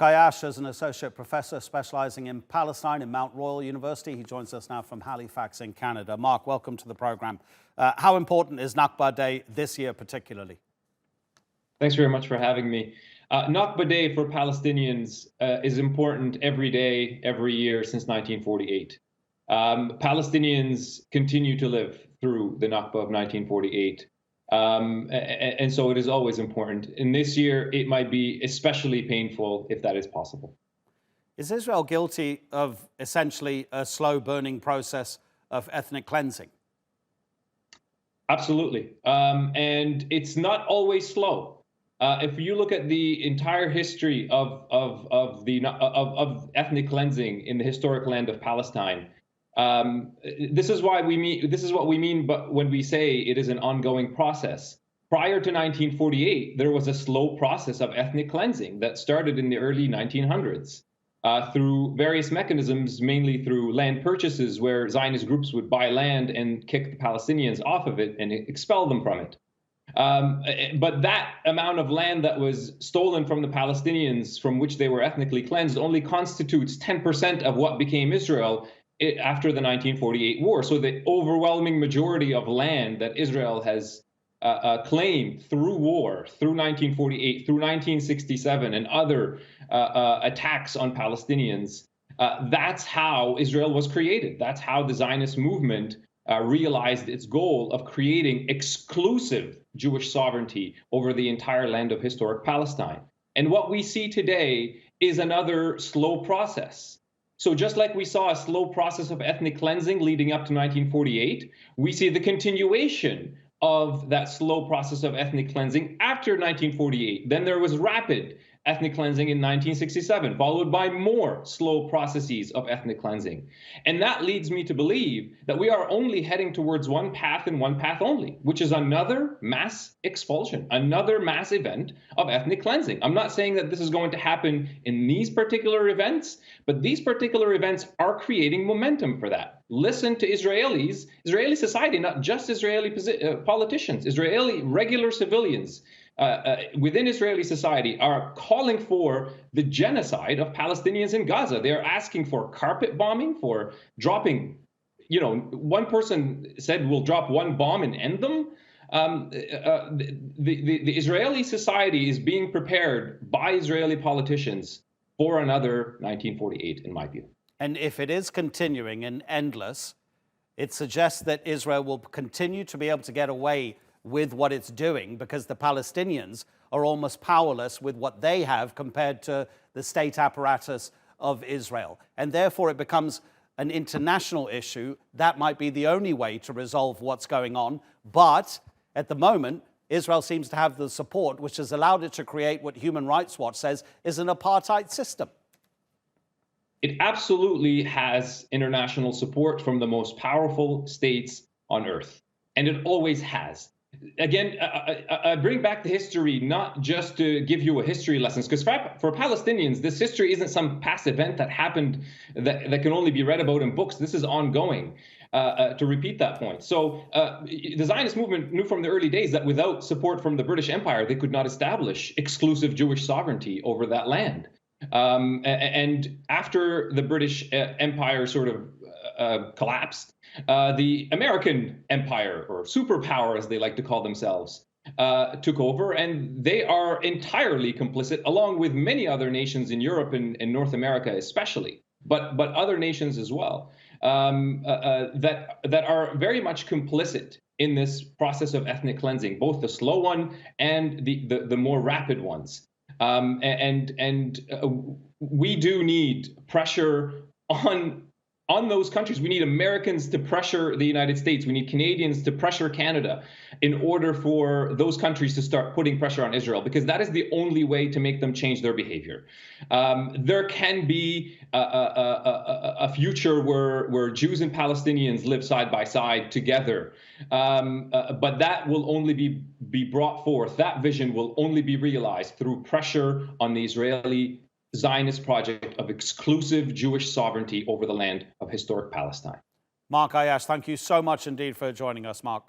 Ayyash is an associate professor specialising in Palestine in Mount Royal University. He joins us now from Halifax in Canada. Mark, welcome to the programme. How important is Nakba Day this year particularly? Thanks very much for having me. Nakba Day for Palestinians is important every day, every year since 1948. Palestinians continue to live through the Nakba of 1948. And so it is always important. And this year, it might be especially painful if that is possible. Is Israel guilty of essentially a slow burning process of ethnic cleansing? Absolutely. And it's not always slow. If you look at the entire history of ethnic cleansing in the historic land of Palestine, this is what we mean but when we say it is an ongoing process. Prior to 1948, there was a slow process of ethnic cleansing that started in the early 1900s through various mechanisms, mainly through land purchases, where Zionist groups would buy land and kick the Palestinians off of it and expel them from it. But that amount of land that was stolen from the Palestinians, from which they were ethnically cleansed, only constitutes 10% of what became Israel after the 1948 war. So the overwhelming majority of land that Israel has claimed through war, through 1948, through 1967, and other attacks on Palestinians, that's how Israel was created. That's how the Zionist movement realized its goal of creating exclusive Jewish sovereignty over the entire land of historic Palestine. And what we see today is another slow process. So just like we saw a slow process of ethnic cleansing leading up to 1948, we see the continuation of that slow process of ethnic cleansing after 1948. Then there was rapid ethnic cleansing in 1967, followed by more slow processes of ethnic cleansing. And that leads me to believe that we are only heading towards one path and one path only, which is another mass expulsion, another mass event of ethnic cleansing. I'm not saying that this is going to happen in these particular events, but these particular events are creating momentum for that. Listen to Israelis, Israeli society, not just Israeli politicians, Israeli regular civilians within Israeli society are calling for the genocide of Palestinians in Gaza. They are asking for carpet bombing, for dropping, one person said we'll drop one bomb and end them. The Israeli society is being prepared by Israeli politicians for another 1948, in my view. And if it is continuing and endless, it suggests that Israel will continue to be able to get away with what it's doing because the Palestinians are almost powerless with what they have compared to the state apparatus of Israel. And therefore it becomes an international issue. That might be the only way to resolve what's going on. But at the moment, Israel seems to have the support which has allowed it to create what Human Rights Watch says is an apartheid system. It absolutely has international support from the most powerful states on earth, and it always has. Again, I bring back the history not just to give you a history lesson, because for Palestinians, this history isn't some past event that happened that can only be read about in books. This is ongoing, to repeat that point. So the Zionist movement knew from the early days that without support from the British Empire, they could not establish exclusive Jewish sovereignty over that land. And after the British Empire sort of collapsed, the American empire, or superpower as they like to call themselves, took over, and they are entirely complicit, along with many other nations in Europe and North America especially, but other nations as well, that are very much complicit in this process of ethnic cleansing, both the slow one and the more rapid ones. We do need pressure on those countries. We need Americans to pressure the United States. We need Canadians to pressure Canada in order for those countries to start putting pressure on Israel, because that is the only way to make them change their behavior. There can be a future where Jews and Palestinians live side by side together, but that will only be brought forth. That vision will only be realized through pressure on the Israeli Zionist project of exclusive Jewish sovereignty over the land of historic Palestine. Mark Ayyash, thank you so much indeed for joining us, Mark.